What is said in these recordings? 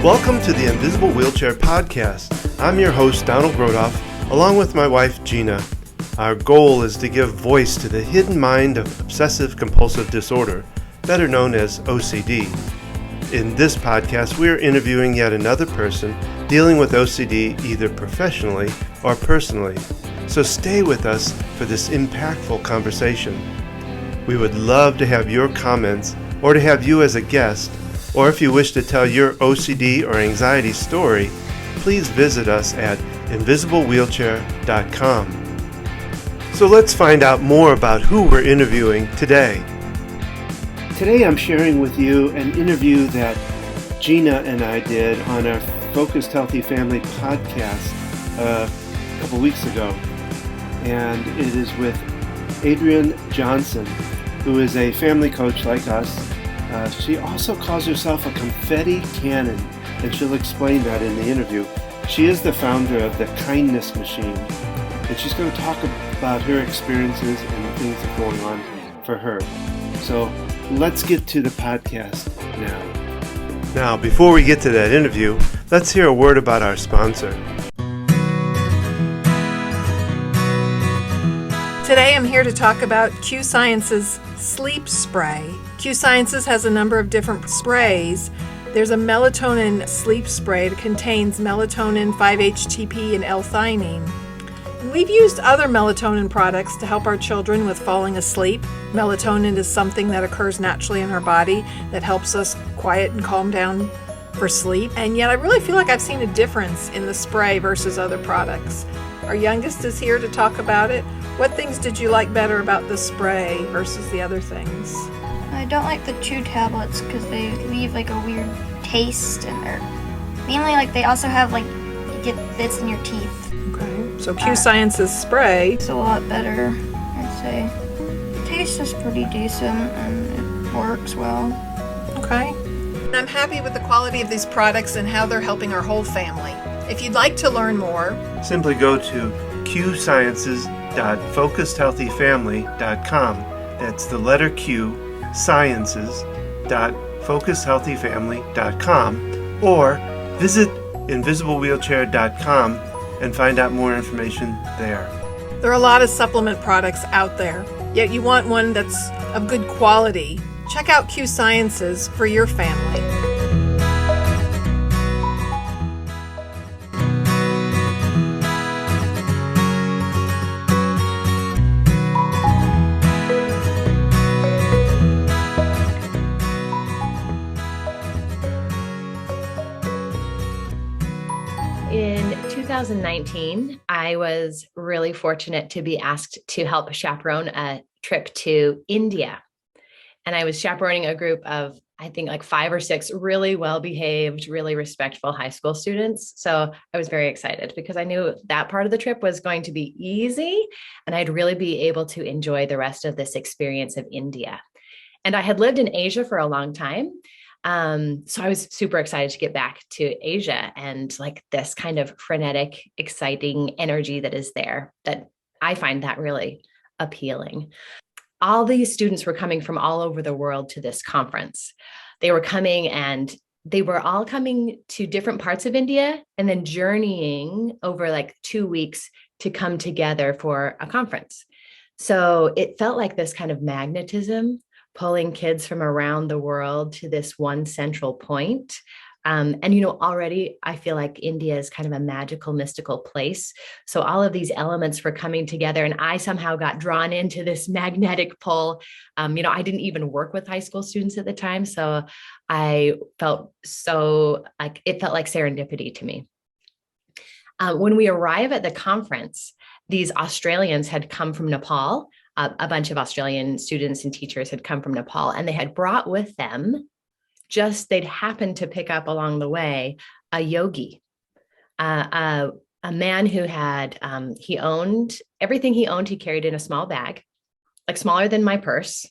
Welcome to the Invisible Wheelchair Podcast. I'm your host, Donald Grodoff, along with my wife, Gina. Our goal is to give voice to the hidden mind of obsessive-compulsive disorder, better known as OCD. In this podcast, we are interviewing yet another person dealing with OCD either professionally or personally. So stay with us for this impactful conversation. We would love to have your comments or to have you as a guest, or if you wish to tell your OCD or anxiety story, please visit us at invisiblewheelchair.com. So let's find out more about who we're interviewing today. Today I'm sharing with you an interview that Gina and I did on our Focused Healthy Family podcast a couple weeks ago. And it is with Adrienne Johnson, who is a family coach like us. She also calls herself a Confetti Cannon, and she'll explain that in the interview. She is the founder of the Kindness Machine, and she's going to talk about her experiences and the things that are going on for her. So let's get to the podcast now. Now, before we get to that interview, let's hear a word about our sponsor. Today I'm here to talk about Q Science's sleep spray. Q Sciences has a number of different sprays. There's a melatonin sleep spray that contains melatonin, 5-HTP, and L-theanine. And we've used other melatonin products to help our children with falling asleep. Melatonin is something that occurs naturally in our body that helps us quiet and calm down for sleep. And yet I really feel like I've seen a difference in the spray versus other products. Our youngest is here to talk about it. What things did you like better about the spray versus the other things? I don't like the chew tablets because they leave like a weird taste, and they're mainly like they also have like you get bits in your teeth. Okay, so Q Science's spray. It's a lot better, I'd say. The taste is pretty decent and it works well. Okay. I'm happy with the quality of these products and how they're helping our whole family. If you'd like to learn more, simply go to qsciences.focusedhealthyfamily.com. That's the letter Q, sciences.focusedhealthyfamily.com, or visit invisiblewheelchair.com and find out more information there. There are a lot of supplement products out there, yet you want one that's of good quality. Check out Q Sciences for your family. In 2019, I was really fortunate to be asked to help chaperone a trip to India. And I was chaperoning a group of, I think, like 5 or 6 really well-behaved, really respectful high school students. So I was very excited because I knew that part of the trip was going to be easy and I'd really be able to enjoy the rest of this experience of India. And I had lived in Asia for a long time. So I was super excited to get back to Asia and like this kind of frenetic, exciting energy that is there, that I find that really appealing. All these students were coming from all over the world to this conference. They were coming and they were all coming to different parts of India and then journeying over like 2 weeks to come together for a conference. So it felt like this kind of magnetism pulling kids from around the world to this one central point. And, already I feel like India is kind of a magical, mystical place. So all of these elements were coming together and I somehow got drawn into this magnetic pull. I didn't even work with high school students at the time. So I felt it felt like serendipity to me. When we arrive at the conference, these Australians had come from Nepal. A bunch of Australian students and teachers had come from Nepal, and they had brought with them, they'd happened to pick up along the way, a yogi, a man who had, he owned, everything he owned, he carried in a small bag, like smaller than my purse.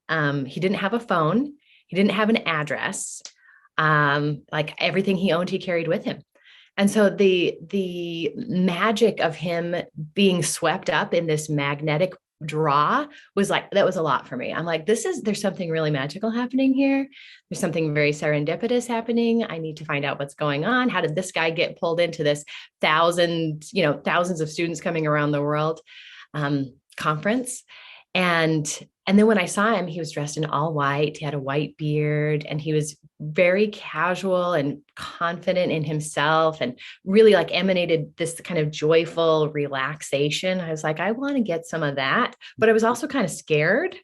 He didn't have a phone. He didn't have an address. Like everything he owned, he carried with him. And so the magic of him being swept up in this magnetic draw was like, that was a lot for me. I'm like, there's something really magical happening here. There's something very serendipitous happening. I need to find out what's going on. How did this guy get pulled into this thousands of students coming around the world conference? And then when I saw him, he was dressed in all white. He had a white beard, and he was very casual and confident in himself, and really like emanated this kind of joyful relaxation. I was like, I want to get some of that, but I was also kind of scared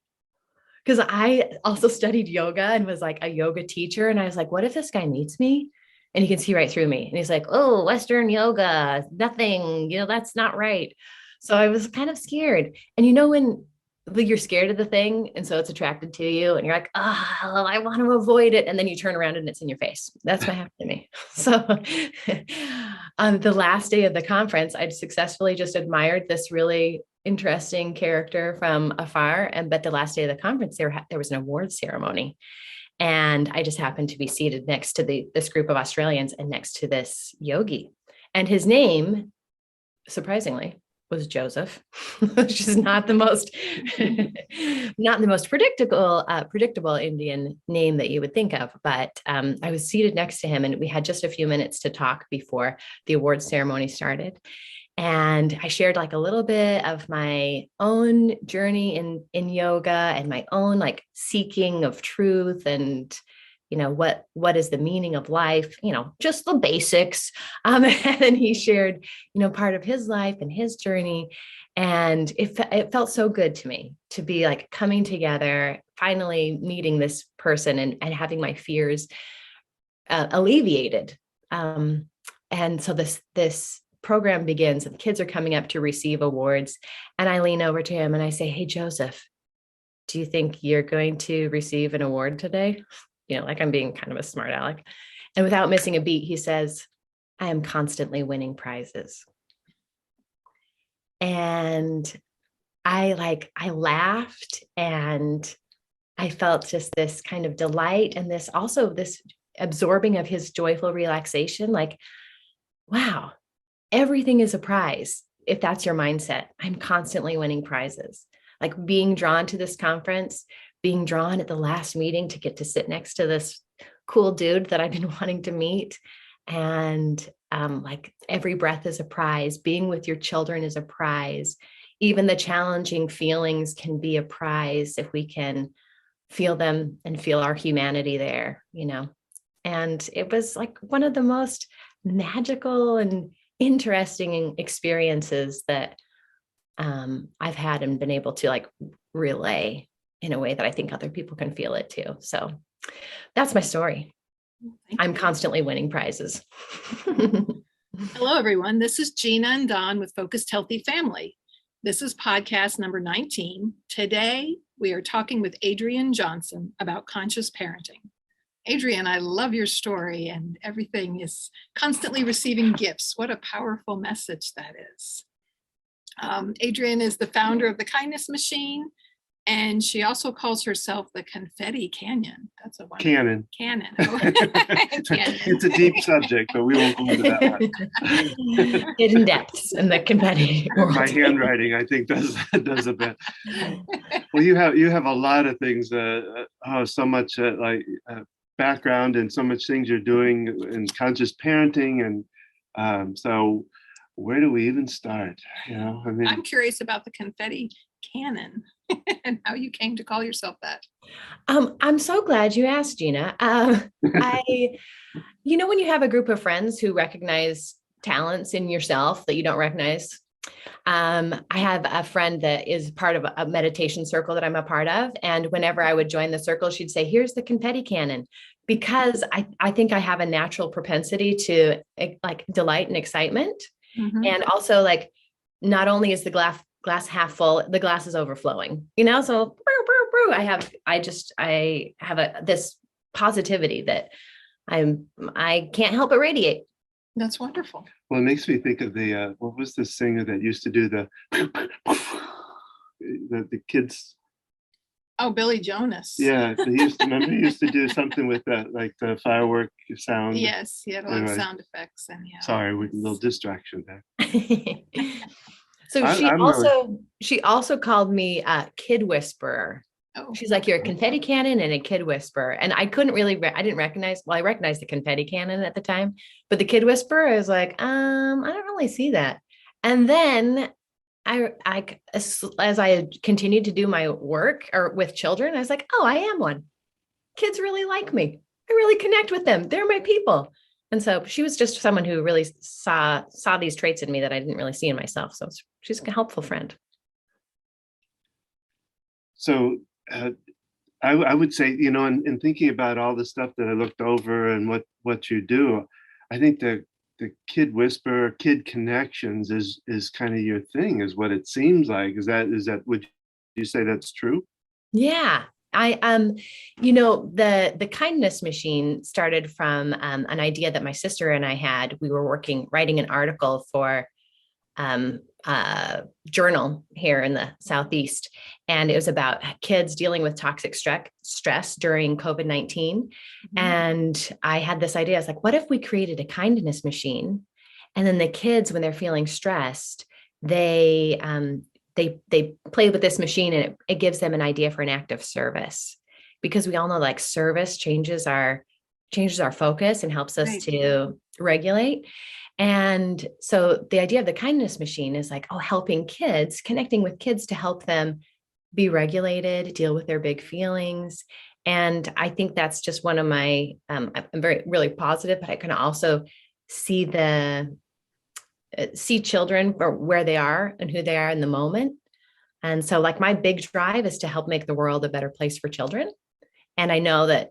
because I also studied yoga and was like a yoga teacher. And I was like, what if this guy meets me and he can see right through me? And he's like, oh, Western yoga, nothing, that's not right. So I was kind of scared. And when like you're scared of the thing, and so it's attracted to you, and you're like, oh, I want to avoid it, and then you turn around and it's in your face. That's what happened to me. So on the last day of the conference, I'd successfully just admired this really interesting character from afar, but the last day of the conference, there was an awards ceremony, and I just happened to be seated next to this group of Australians and next to this yogi, and his name, surprisingly, was Joseph, which is not the most predictable Indian name that you would think of. But I was seated next to him, and we had just a few minutes to talk before the awards ceremony started. And I shared like a little bit of my own journey in yoga and my own like seeking of truth and what is the meaning of life, just the basics. And then he shared, part of his life and his journey. And it felt so good to me to be like coming together, finally meeting this person and having my fears alleviated. And so this program begins, and the kids are coming up to receive awards. And I lean over to him and I say, hey, Joseph, do you think you're going to receive an award today? Like I'm being kind of a smart aleck. And without missing a beat, he says, I am constantly winning prizes. And I laughed, and I felt just this kind of delight, and this absorbing of his joyful relaxation. Like, wow, everything is a prize. If that's your mindset, I'm constantly winning prizes. Like being drawn to this conference, being drawn at the last meeting to get to sit next to this cool dude that I've been wanting to meet. And like every breath is a prize. Being with your children is a prize. Even the challenging feelings can be a prize if we can feel them and feel our humanity there, And it was like one of the most magical and interesting experiences that I've had and been able to like relay in a way that I think other people can feel it too. So that's my story. I'm constantly winning prizes. Hello, everyone. This is Gina and Don with Focused Healthy Family. This is podcast number 19. Today, we are talking with Adrienne Johnson about conscious parenting. Adrienne, I love your story, and everything is constantly receiving gifts. What a powerful message that is. Adrienne is the founder of the Kindness Machine, and she also calls herself the Confetti Cannon. That's a wonderful Cannon. Cannon. Oh. Cannon. It's a deep subject, but we won't go into that one. Hidden depths in the confetti world. My handwriting, I think, does a bit. Well, you have a lot of things. So much background and so much things you're doing in conscious parenting, and so where do we even start? I'm curious about the Confetti Cannon and how you came to call yourself that. I'm so glad you asked, Gina. When you have a group of friends who recognize talents in yourself that you don't recognize. I have a friend that is part of a meditation circle that I'm a part of. And whenever I would join the circle, she'd say, here's the confetti cannon, because I think I have a natural propensity to like delight and excitement. Mm-hmm. And also like, not only is the glass half full, the glass is overflowing, so I have this positivity that I can't help but radiate. That's wonderful. Well, it makes me think of the what was the singer that used to do the kids? Oh, Billy Jonas. Yeah, he used to do something with that, like the firework sound. Yes, he had a lot of sound effects, and Sorry, a little distraction there. So I'm really, she also called me a kid whisperer. Oh, She's like, you're a confetti cannon and a kid whisperer. And I couldn't really, I didn't recognize, well, I recognized the confetti cannon at the time, but the kid whisperer, I was like, I don't really see that. And then as I continued to do my work or with children, I was like, oh, I am one. Kids really like me. I really connect with them. They're my people. And so she was just someone who really saw these traits in me that I didn't really see in myself. So she's a helpful friend. so I would say, in thinking about all the stuff that I looked over and what you do, I think the kid whisper, kid connections is kind of your thing, is what it seems like. Would you say that's true? Yeah. I the kindness machine started from an idea that my sister and I had. We were writing an article for journal here in the Southeast. And it was about kids dealing with toxic stress during COVID-19. Mm-hmm. And I had this idea. I was like, what if we created a kindness machine? And then the kids, when they're feeling stressed, they play with this machine, and it gives them an idea for an act of service, because we all know like service changes our focus and helps us to regulate. And so the idea of the kindness machine is like, helping kids, connecting with kids to help them be regulated, deal with their big feelings. And I think that's just one of my, I'm really positive, but I can also see children for where they are and who they are in the moment. And so like my big drive is to help make the world a better place for children. And I know that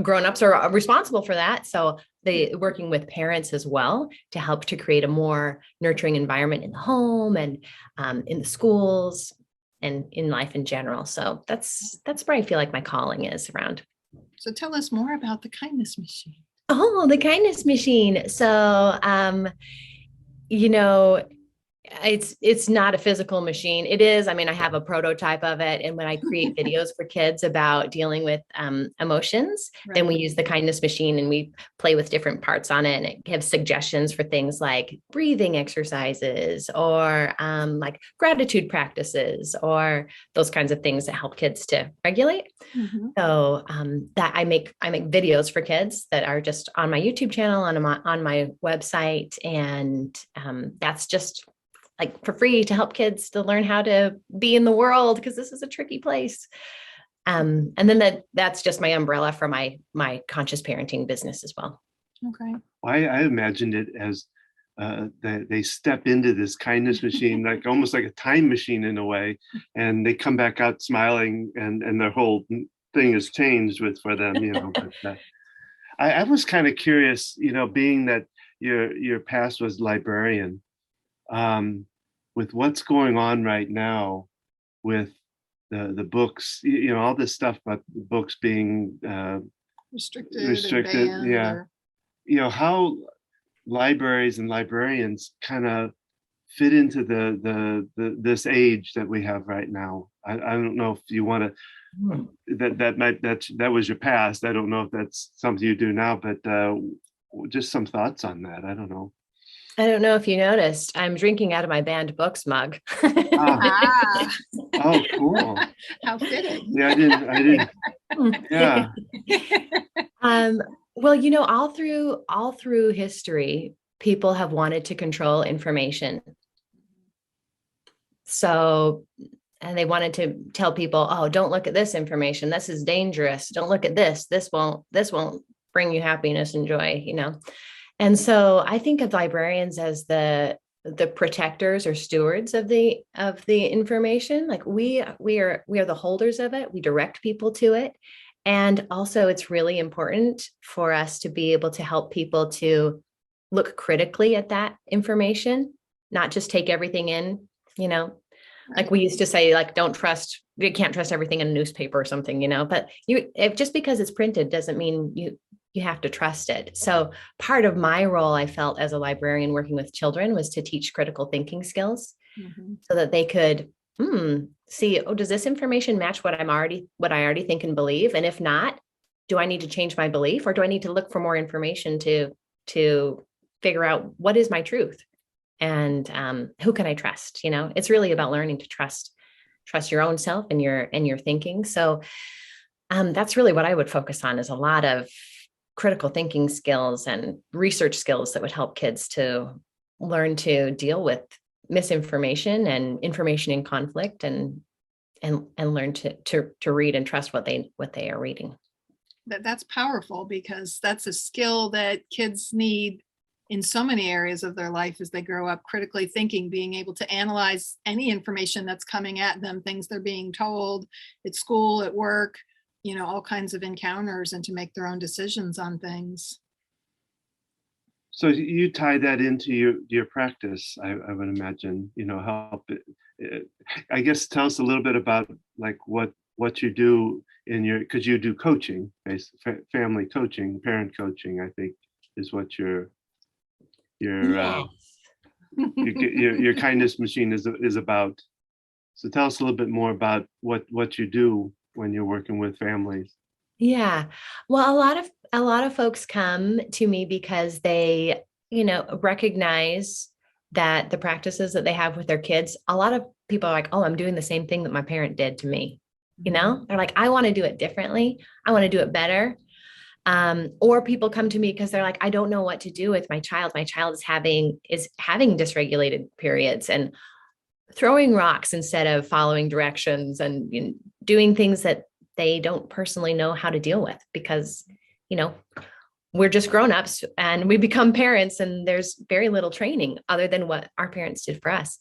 grown-ups are responsible for that. So they working with parents as well to help to create a more nurturing environment in the home and in the schools and in life in general. So that's where I feel like my calling is around. So tell us more about the kindness machine. Oh, the kindness machine. So, it's not a physical machine. It is. I mean, I have a prototype of it. And when I create videos for kids about dealing with emotions, then we use the kindness machine and we play with different parts on it. And it gives suggestions for things like breathing exercises or like gratitude practices or those kinds of things that help kids to regulate. Mm-hmm. So that I make videos for kids that are just on my YouTube channel, on my website. And that's just like for free to help kids to learn how to be in the world, because this is a tricky place. And then that's just my umbrella for my conscious parenting business as well. Okay. I imagined it as they step into this kindness machine, like almost like a time machine in a way, and they come back out smiling, and their whole thing is changed for them. But I was kind of curious, being that your past was librarian. With what's going on right now with the books, all this stuff about the books being restricted, how libraries and librarians kind of fit into this age that we have right now. I don't know if you want to, that was your past. I don't know if that's something you do now, but just some thoughts on that. I don't know. I don't know if you noticed, I'm drinking out of my banned books mug. Oh, cool. How fitting. Yeah, I didn't. Yeah. Well, all through history, people have wanted to control information. So, and they wanted to tell people, don't look at this information. This is dangerous. Don't look at this. This won't bring you happiness and joy, And so I think of librarians as the protectors or stewards of the information. Like we are the holders of it. We direct people to it. And also it's really important for us to be able to help people to look critically at that information, not just take everything in, like we used to say, like, you can't trust everything in a newspaper or something, but just because it's printed doesn't mean you have to trust it. So part of my role, I felt as a librarian working with children, was to teach critical thinking skills, mm-hmm. so that they could see, does this information match what I already think and believe? And if not, do I need to change my belief, or do I need to look for more information to figure out what is my truth? And who can I trust? It's really about learning to trust your own self and your thinking. So that's really what I would focus on, is a lot of critical thinking skills and research skills that would help kids to learn to deal with misinformation and information in conflict, and learn to read and trust what they are reading. That's powerful, because that's a skill that kids need in so many areas of their life as they grow up, critically thinking, being able to analyze any information that's coming at them, things they're being told at school, at work, all kinds of encounters, and to make their own decisions on things. So you tie that into your practice, I would imagine, help it. I guess tell us a little bit about like what you do because you do coaching, family coaching, parent coaching, I think is what your kindness machine is about. So tell us a little bit more about what you do when you're working with families. Yeah. Well, a lot of folks come to me because they, recognize that the practices that they have with their kids, a lot of people are like, oh, I'm doing the same thing that my parent did to me. They're like, I want to do it differently. I want to do it better. Or people come to me because they're like, I don't know what to do with my child. My child is having dysregulated periods, and throwing rocks instead of following directions, and doing things that they don't personally know how to deal with, because, we're just grown-ups and we become parents, and there's very little training other than what our parents did for us.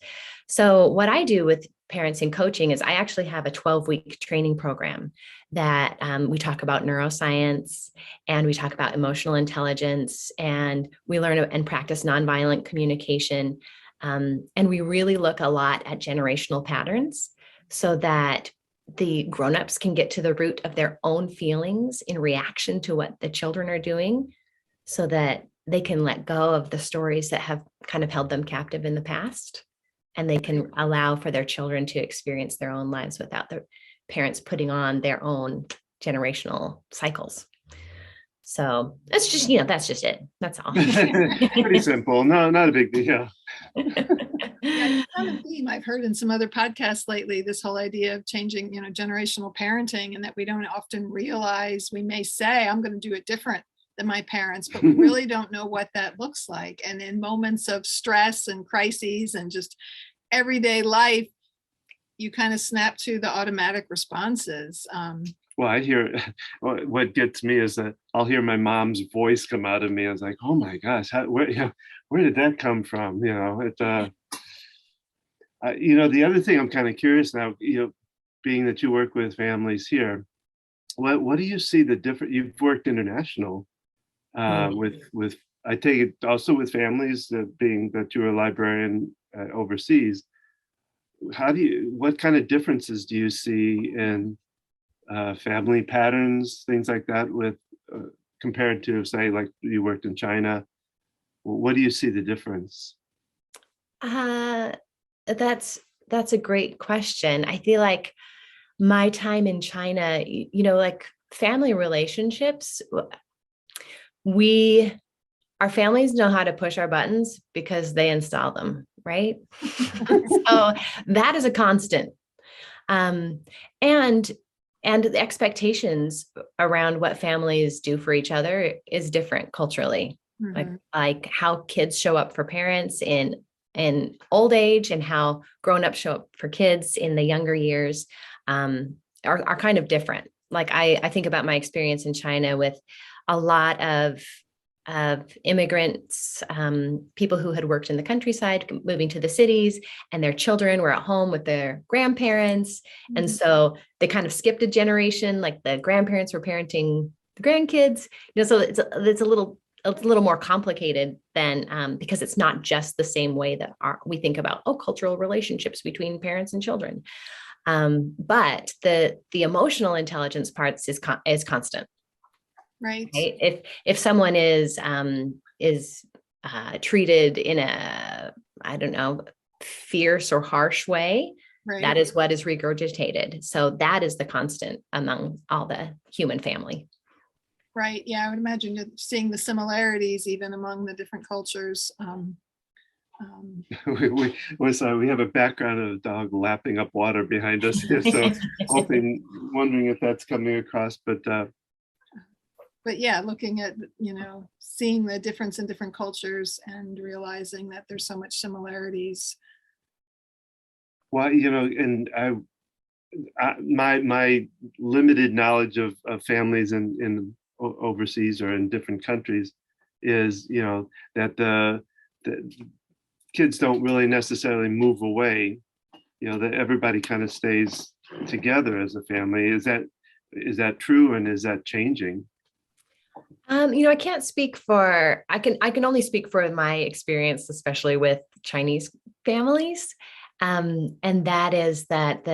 So what I do with parents in coaching is I actually have a 12-week training program that we talk about neuroscience, and we talk about emotional intelligence, and we learn and practice nonviolent communication. And we really look a lot at generational patterns, so that the grownups can get to the root of their own feelings in reaction to what the children are doing, so that they can let go of the stories that have kind of held them captive in the past, and they can allow for their children to experience their own lives without their parents putting on their own generational cycles. So that's just it. That's all. Pretty simple. No, not a big deal. Yeah, it's a common theme I've heard in some other podcasts lately, this whole idea of changing, generational parenting, and that we don't often realize. We may say, I'm going to do it different than my parents, but we really don't know what that looks like. And in moments of stress and crises and just everyday life, you kind of snap to the automatic responses. Well, I hear what gets me is that I'll hear my mom's voice come out of me. I was like, oh my gosh, where did that come from? The other thing I'm kind of curious now, being that you work with families here, what do you see the different? You've worked international with I take it also with families, being that you're a librarian overseas. What kind of differences do you see in family patterns, things like that, with compared to, say, like you worked in China? What do you see the difference? That's a great question. I feel like my time in China, like family relationships, our families know how to push our buttons because they install them, right? So that is a constant. And the expectations around what families do for each other is different culturally. Mm-hmm. Like how kids show up for parents in old age, and how grown-ups show up for kids in the younger years are kind of different. Like I think about my experience in China with a lot of immigrants, people who had worked in the countryside, moving to the cities, and their children were at home with their grandparents. Mm-hmm. And so they kind of skipped a generation, like the grandparents were parenting the grandkids, so it's a little more complicated than, because it's not just the same way that we think about, cultural relationships between parents and children. But the emotional intelligence parts is constant. Right. If someone is treated in a, fierce or harsh way, right, that is what is regurgitated. So that is the constant among all the human family. Right. Yeah, I would imagine you're seeing the similarities even among the different cultures. we have a background of a dog lapping up water behind us here, so wondering if that's coming across, but yeah, looking at, seeing the difference in different cultures and realizing that there's so much similarities. well, and my limited knowledge of families in overseas or in different countries is, that the kids don't really necessarily move away, that everybody kind of stays together as a family. Is that true, and is that changing? I can't speak for, I can only speak for my experience, especially with Chinese families. And that is that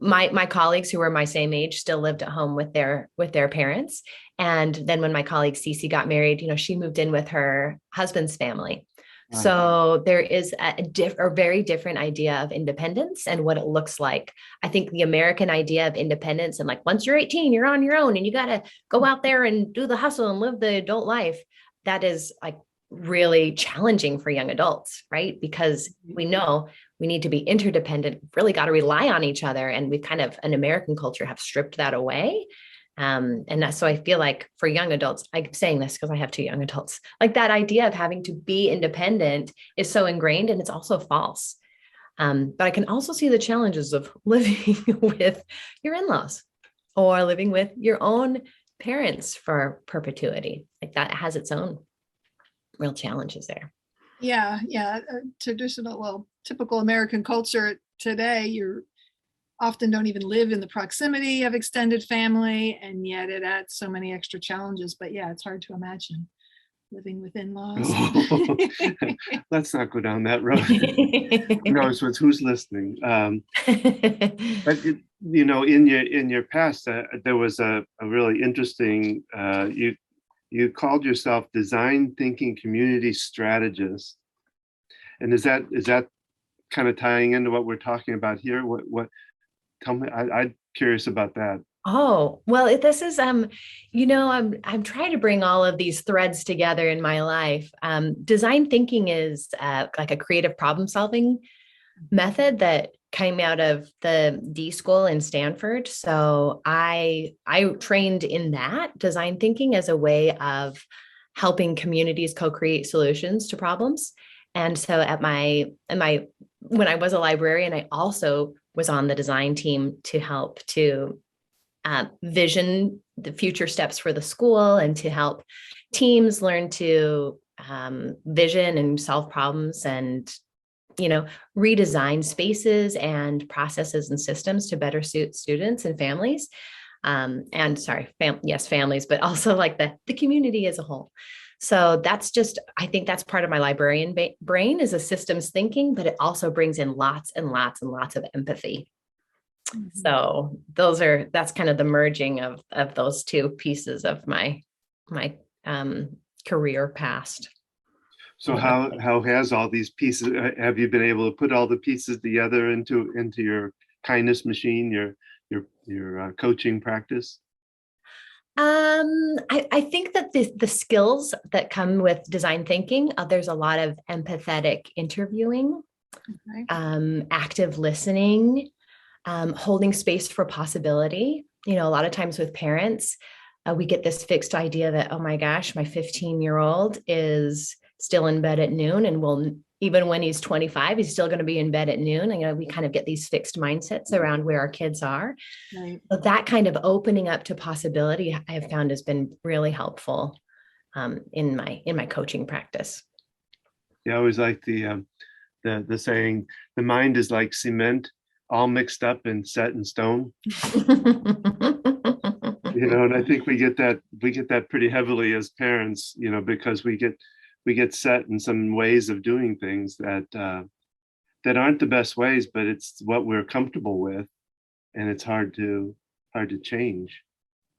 my colleagues who were my same age still lived at home with their parents. And then when my colleague Cece got married, she moved in with her husband's family. Right. So there is a very different idea of independence and what it looks like. I think the American idea of independence and like, once you're 18, you're on your own and you got to go out there and do the hustle and live the adult life. That is like really challenging for young adults, right? Because we know we need to be interdependent, really got to rely on each other. And we've kind of, an American culture, have stripped that away. So I feel like for young adults, I'm saying this because I have two young adults, like that idea of having to be independent is so ingrained, and it's also false. But I can also see the challenges of living with your in-laws or living with your own parents for perpetuity. Like that has its own real challenges there. Yeah. Typical American culture today, you're often don't even live in the proximity of extended family, and yet it adds so many extra challenges. But yeah, it's hard to imagine living with in-laws. Oh, let's not go down that road. No, who's listening? But in your past, there was a really interesting. You called yourself design thinking community strategist, and is that kind of tying into what we're talking about here? What? Tell me. I'm curious about that. Oh, well, this is, I'm trying to bring all of these threads together in my life. Design thinking is like a creative problem solving method that came out of the D school in Stanford. So I trained in that design thinking as a way of helping communities co-create solutions to problems. And so when I was a librarian, I also was on the design team to help to vision the future steps for the school and to help teams learn to vision and solve problems and, redesign spaces and processes and systems to better suit students and families. Families, but also like the community as a whole. So I think that's part of my librarian brain is a systems thinking, but it also brings in lots and lots and lots of empathy. Mm-hmm. So that's kind of the merging of those two pieces of my career past. So how has all these pieces, have you been able to put all the pieces together into your kindness machine, your coaching practice? I think that the skills that come with design thinking, there's a lot of empathetic interviewing, okay. Active listening, holding space for possibility. A lot of times with parents, we get this fixed idea that, oh my gosh, my 15-year-old is still in bed at noon and even when he's 25, he's still going to be in bed at noon. And we kind of get these fixed mindsets around where our kids are. Right. But that kind of opening up to possibility, I have found has been really helpful in my coaching practice. Yeah, I always like the saying, the mind is like cement, all mixed up and set in stone. And I think we get that pretty heavily as parents, because we get set in some ways of doing things that aren't the best ways, but it's what we're comfortable with, and it's hard to change.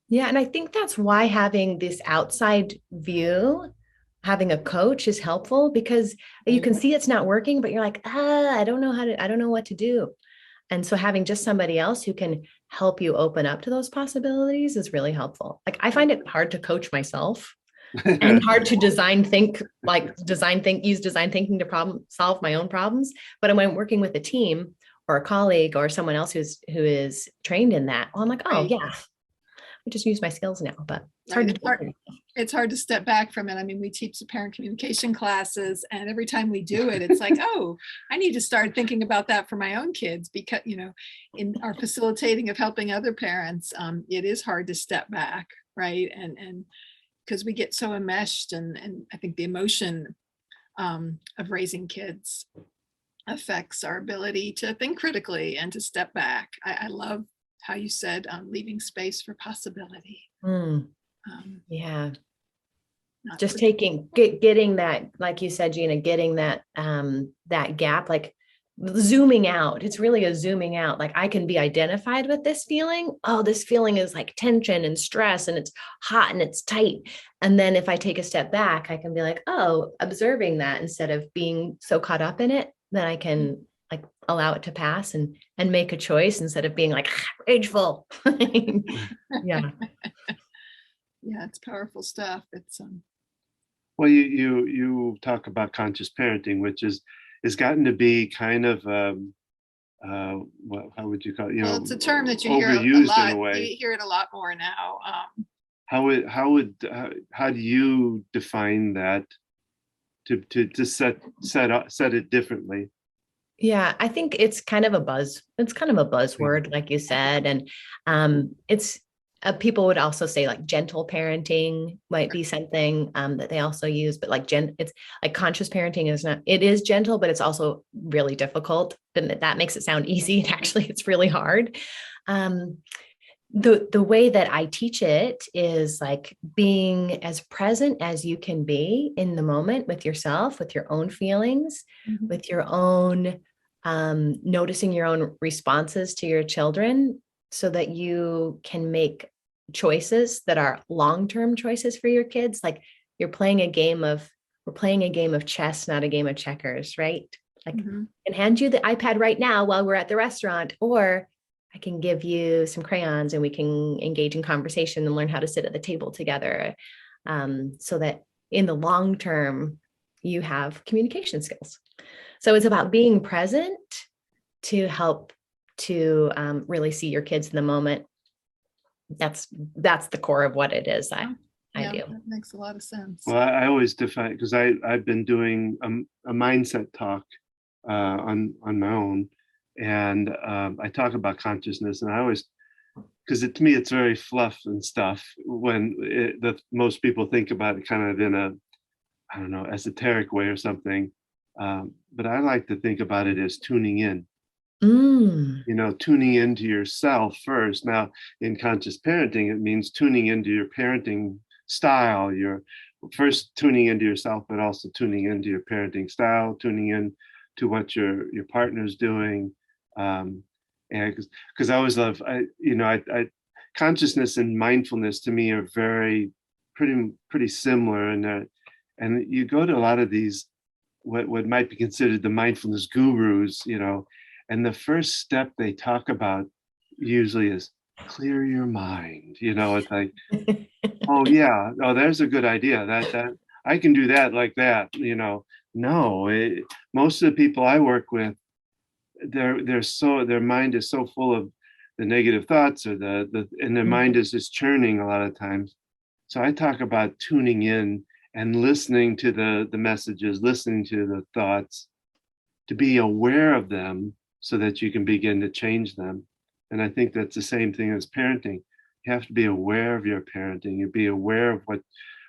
Yeah, and I think that's why having this outside view, having a coach is helpful, because you can see it's not working, but you're like, I don't know what to do. And so having just somebody else who can help you open up to those possibilities is really helpful. Like I find it hard to coach myself. and hard to use design thinking to problem solve my own problems. But when I'm working with a team or a colleague or someone else who is trained in that, well, I'm like, oh Right. yeah, I just use my skills now, but it's Right. hard to do. It's hard to step back from it. I mean, we teach the parent communication classes, and every time we do it, it's like, oh, I need to start thinking about that for my own kids, because, in our facilitating of helping other parents, it is hard to step back, right? And because we get so enmeshed, and I think the emotion of raising kids affects our ability to think critically and to step back. I love how you said leaving space for possibility. Yeah. Just Getting that, like you said, Gina, getting that gap, like zooming out. It's really a zooming out. Like, I can be identified with this feeling. Oh, this feeling is like tension and stress, and it's hot and it's tight. And then if I take a step back, I can be like, oh, observing that instead of being so caught up in it, then I can like allow it to pass and make a choice instead of being like rageful. Yeah. Yeah, it's powerful stuff. It's Well, you talk about conscious parenting, which is gotten to be kind of how would you call it? well, it's a term that you hear a overused lot. in a way. You hear it a lot more now. How do you define that to set it differently? Yeah, I think it's kind of a buzzword, like you said. And it's people would also say like gentle parenting might be something that they also use, but like it's like conscious parenting it is gentle, but it's also really difficult. And that makes it sound easy. And actually it's really hard. The way that I teach it is like being as present as you can be in the moment with yourself, with your own feelings, with your own noticing your own responses to your children, so that you can make choices that are long-term choices for your kids. Like we're playing a game of chess, not a game of checkers, right? Like I can hand you the iPad right now while we're at the restaurant, or I can give you some crayons and we can engage in conversation and learn how to sit at the table together, so that in the long term, you have communication skills. So it's about being present to help to really see your kids in the moment. That's the core of what it is I do. That makes a lot of sense. Well, I always define, because I've been doing a mindset talk on my own, and I talk about consciousness, and I always, because to me it's very fluff and stuff when most people think about it kind of in a, I don't know, esoteric way or something, but I like to think about it as tuning in. Tuning into yourself first. Now, in conscious parenting, it means tuning into your parenting style. You're first tuning into yourself, but also tuning into your parenting style, tuning in to what your partner's doing. And because I always love, consciousness and mindfulness to me are pretty similar, and you go to a lot of these what might be considered the mindfulness gurus, and the first step they talk about usually is clear your mind. It's like, oh yeah, there's a good idea. That I can do that like that. No, most of the people I work with, their mind is so full of the negative thoughts, or and their mind is just churning a lot of times. So I talk about tuning in and listening to the messages, listening to the thoughts, to be aware of them, so that you can begin to change them. And I think that's the same thing as parenting. You have to be aware of your parenting. You be aware of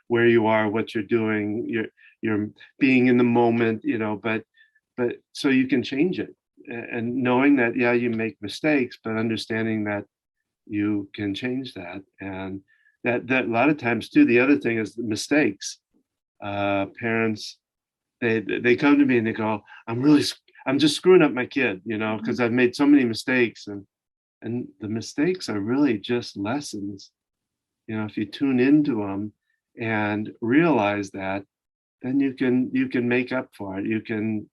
where you are, what you're doing. You're being in the moment, but so you can change it. And knowing that, yeah, you make mistakes, but understanding that you can change that. And that a lot of times too, the other thing is the mistakes. Parents, they come to me and they go, I'm just screwing up my kid, because I've made so many mistakes, and the mistakes are really just lessons. If you tune into them and realize that, then you can make up for it. You can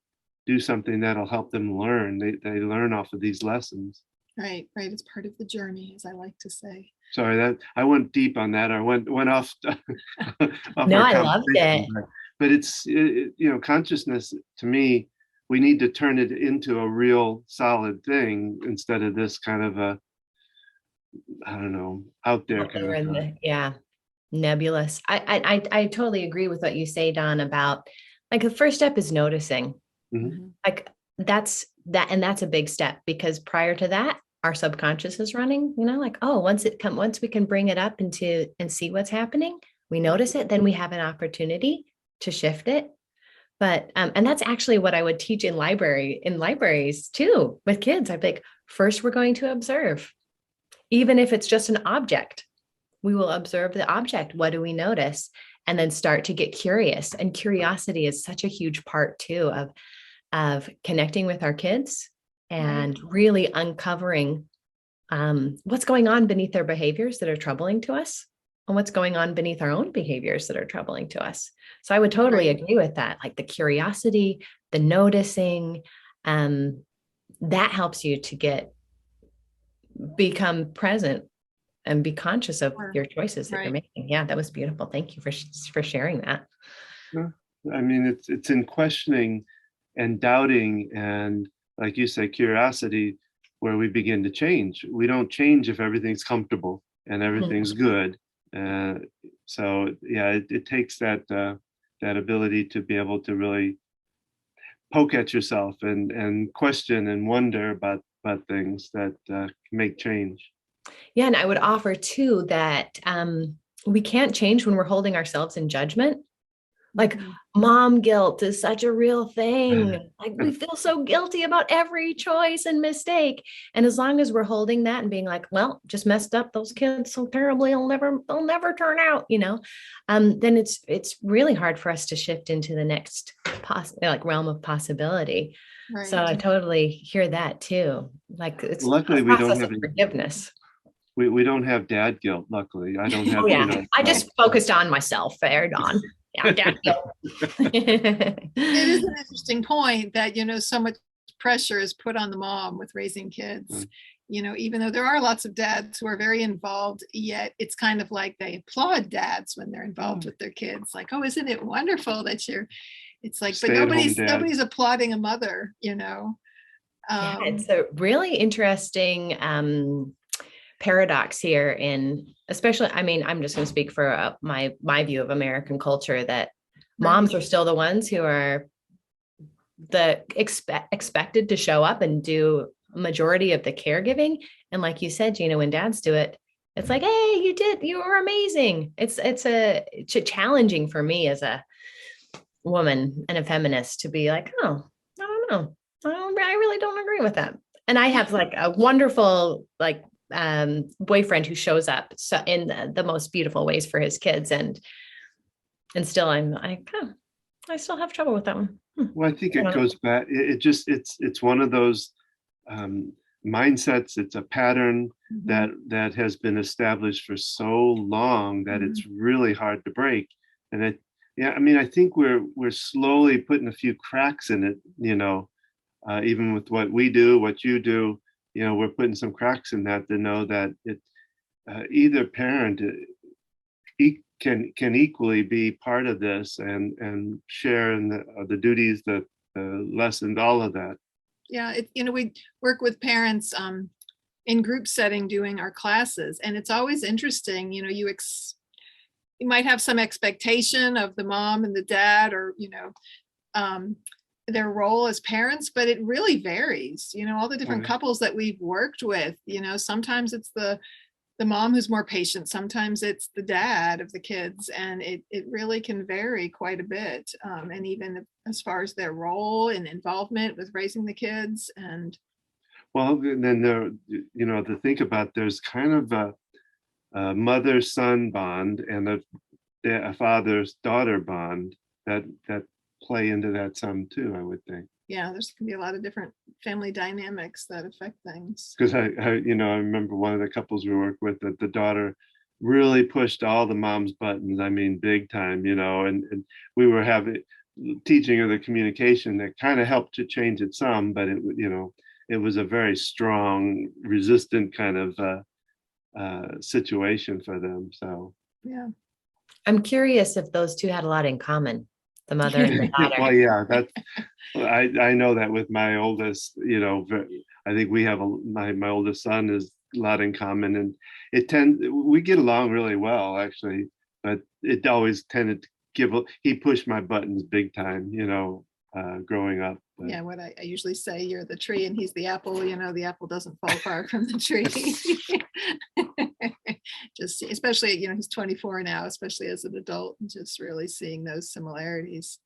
do something that'll help them learn. They learn off of these lessons. Right. It's part of the journey, as I like to say. Sorry that I went deep on that. I went off off No, our I loved conversation, it. but it's consciousness to me. We need to turn it into a real solid thing instead of this kind of a, I don't know, out there Out kind there of in thought. yeah, nebulous. I totally agree with what you say, Don, about like the first step is noticing. Mhm. Like that's a big step, because prior to that, our subconscious is running, like, oh, once we can bring it up into and see what's happening, we notice it, then we have an opportunity to shift it. But and that's actually what I would teach in libraries too with kids. I'd be like, first we're going to observe, even if it's just an object. We will observe the object. What do we notice? And then start to get curious. And curiosity is such a huge part too of connecting with our kids and really uncovering what's going on beneath their behaviors that are troubling to us, and what's going on beneath our own behaviors that are troubling to us. So I would totally agree with that. Like the curiosity, the noticing, that helps you to become present and be conscious of your choices that you're making. Yeah, that was beautiful. Thank you for sharing that. Yeah. I mean, it's in questioning and doubting and, like you say, curiosity, where we begin to change. We don't change if everything's comfortable and everything's good. So yeah, it takes that ability to be able to really poke at yourself and question and wonder about things that make change. Yeah, and I would offer too that we can't change when we're holding ourselves in judgment. Like mom guilt is such a real thing. Like we feel so guilty about every choice and mistake. And as long as we're holding that and being like, well, just messed up those kids so terribly, they'll never turn out, then it's really hard for us to shift into the next realm of possibility. Right. So I totally hear that too. Like it's luckily a process of forgiveness. We don't have dad guilt. Luckily, I don't have. Oh, yeah. I just focused on myself there, Dawn. Yeah, dad guilt. It is an interesting point that, so much pressure is put on the mom with raising kids. Even though there are lots of dads who are very involved, yet it's kind of like they applaud dads when they're involved with their kids. Like, oh, isn't it wonderful that it's like, but nobody's applauding a mother, Yeah, it's a really interesting paradox here especially, I mean, I'm just going to speak for my view of American culture, that moms are still the ones who are expected to show up and do a majority of the caregiving. And like you said, Gina, when dads do it, it's like, hey, you were amazing. It's challenging for me as a woman and a feminist to be like, oh, I don't know. I really don't agree with that. And I have like a wonderful, boyfriend who shows up so in the most beautiful ways for his kids. And still I'm like, I still have trouble with that one. Well, I think it goes back. It's one of those mindsets. It's a pattern that has been established for so long that it's really hard to break. And I think we're slowly putting a few cracks in it, even with what we do, what you do, we're putting some cracks in that to know that either parent can equally be part of this and share in the duties, the lessons, all of that. Yeah, we work with parents in group setting doing our classes, and it's always interesting. You might have some expectation of the mom and the dad, or their role as parents, but it really varies. All the different couples that we've worked with. Sometimes it's the mom who's more patient. Sometimes it's the dad of the kids, and it really can vary quite a bit. And even as far as their role and involvement with raising the kids. And then to think about, there's kind of a mother-son bond and a father-daughter bond that play into that some too, I would think. Yeah, there's can be a lot of different family dynamics that affect things. Because I remember one of the couples we worked with, that the daughter really pushed all the mom's buttons. I mean, big time, and we were teaching her the communication that kind of helped to change it some, but it was a very strong, resistant kind of situation for them. So Yeah. I'm curious if those two had a lot in common, the mother and the daughter. well, yeah, that's I know that with my oldest, I think we have my oldest son is a lot in common, and we get along really well actually, but it always tended to he pushed my buttons big time, growing up. But. Yeah, what I usually say, you're the tree and he's the apple, the apple doesn't fall far from the tree. Just especially, he's 24 now, especially as an adult, and just really seeing those similarities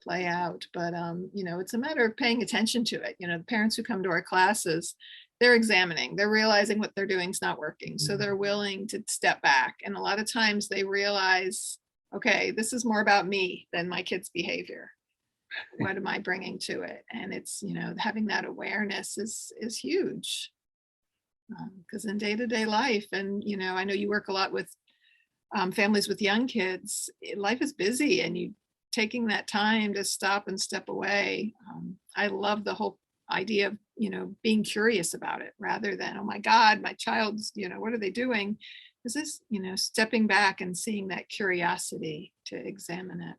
play out. But it's a matter of paying attention to it. The parents who come to our classes, they're examining, they're realizing what they're doing is not working, so they're willing to step back, and a lot of times they realize, okay, this is more about me than my kid's behavior. What am I bringing to it? And it's, having that awareness is huge, because in day-to-day life, and I know you work a lot with families with young kids, life is busy, and you taking that time to stop and step away. I love the whole idea of being curious about it, rather than, oh my God, my child's what are they doing? Is this stepping back and seeing that curiosity to examine it.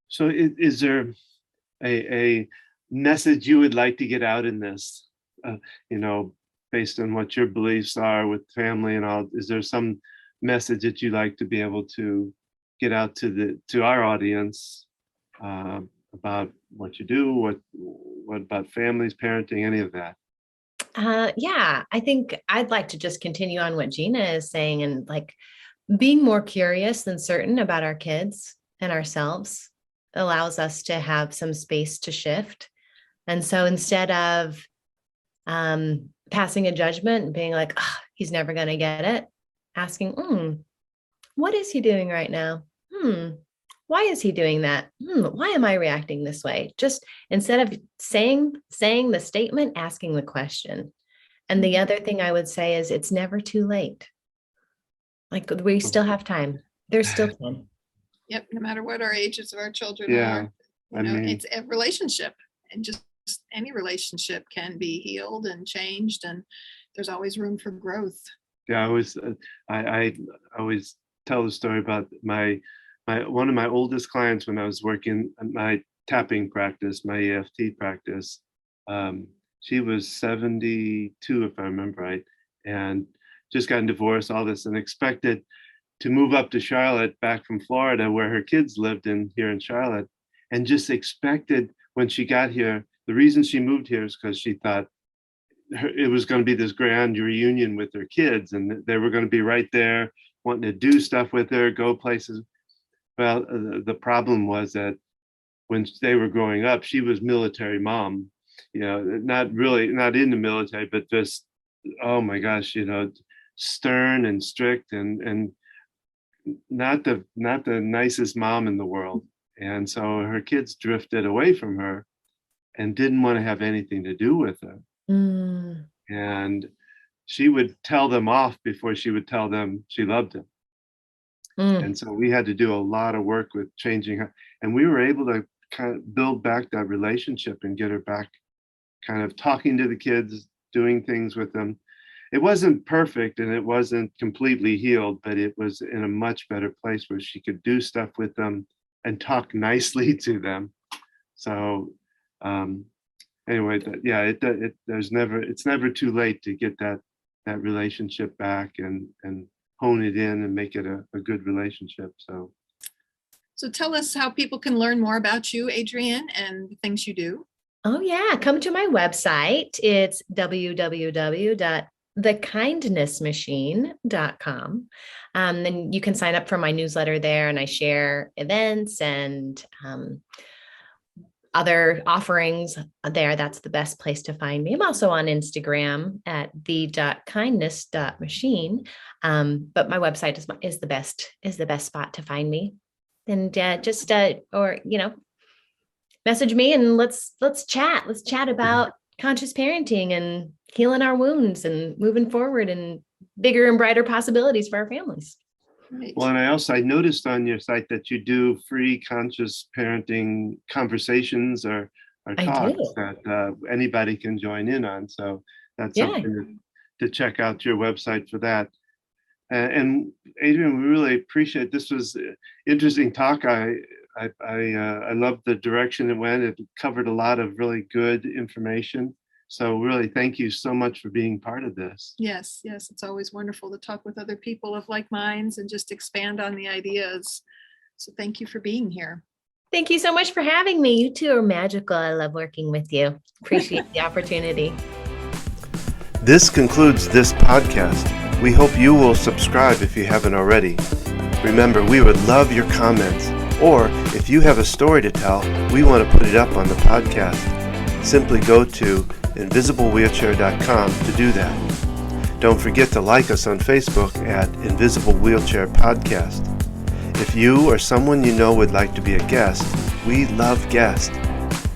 So is there a message you would like to get out in this, based on what your beliefs are with family and all? Is there some message that you like to be able to get out to our audience about what you do, what about families, parenting, any of that? Yeah, I think I'd like to just continue on what Gina is saying, and like being more curious than certain about our kids and ourselves allows us to have some space to shift. And so instead of passing a judgment and being like, oh, he's never going to get it, asking, what is he doing right now? Why is he doing that? Why am I reacting this way? Just instead of saying the statement, asking the question. And the other thing I would say is it's never too late. Like, we still have time. There's still time. Yep, no matter what our ages of our children Yeah, are, it's a relationship, and just any relationship can be healed and changed, and there's always room for growth. Yeah, I always tell the story about one of my oldest clients when I was working at my tapping practice, my EFT practice. She was 72, if I remember right, and just gotten divorced, all this, and expected to move up to Charlotte back from Florida, where her kids lived here in Charlotte, and just expected when she got here, the reason she moved here is because she thought it was going to be this grand reunion with her kids, and they were going to be right there wanting to do stuff with her, go places. Well, the problem was that when they were growing up, she was military mom, not in the military, but just, oh my gosh, stern and strict and not the nicest mom in the world. And so her kids drifted away from her and didn't want to have anything to do with her. And she would tell them off before she would tell them she loved them. And so we had to do a lot of work with changing her, and we were able to kind of build back that relationship and get her back kind of talking to the kids, doing things with them. It wasn't perfect and it wasn't completely healed, but it was in a much better place where she could do stuff with them and talk nicely to them. So anyway, it's never too late to get that relationship back and hone it in and make it a good relationship. So tell us how people can learn more about you, Adrienne, and the things you do. Oh yeah, come to my website. It's www.thekindnessmachine.com. Then you can sign up for my newsletter there, and I share events and other offerings there. That's the best place to find me. I'm also on Instagram at the.kindness.machine. But my website is the best spot to find me. And just message me and let's chat. Let's chat about conscious parenting and healing our wounds and moving forward and bigger and brighter possibilities for our families. Right. Well, and I noticed on your site that you do free conscious parenting conversations or talks that anybody can join in on. So that's something to check out your website for that. And Adrienne, we really appreciate this. Was an interesting talk. I love the direction it went. It covered a lot of really good information. So really, thank you so much for being part of this. Yes, it's always wonderful to talk with other people of like minds and just expand on the ideas. So thank you for being here. Thank you so much for having me. You two are magical. I love working with you. Appreciate the opportunity. This concludes this podcast. We hope you will subscribe if you haven't already. Remember, we would love your comments, or if you have a story to tell, we want to put it up on the podcast. Simply go to invisiblewheelchair.com to do that. Don't forget to like us on Facebook at Invisible Wheelchair Podcast. If you or someone you know would like to be a guest, we love guests.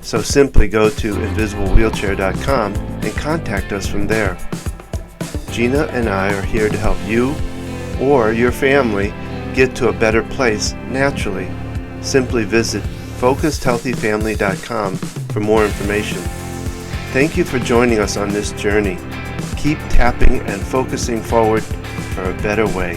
So simply go to invisiblewheelchair.com and contact us from there. Gina and I are here to help you or your family get to a better place naturally. Simply visit focusedhealthyfamily.com for more information. Thank you for joining us on this journey. Keep tapping and focusing forward for a better way.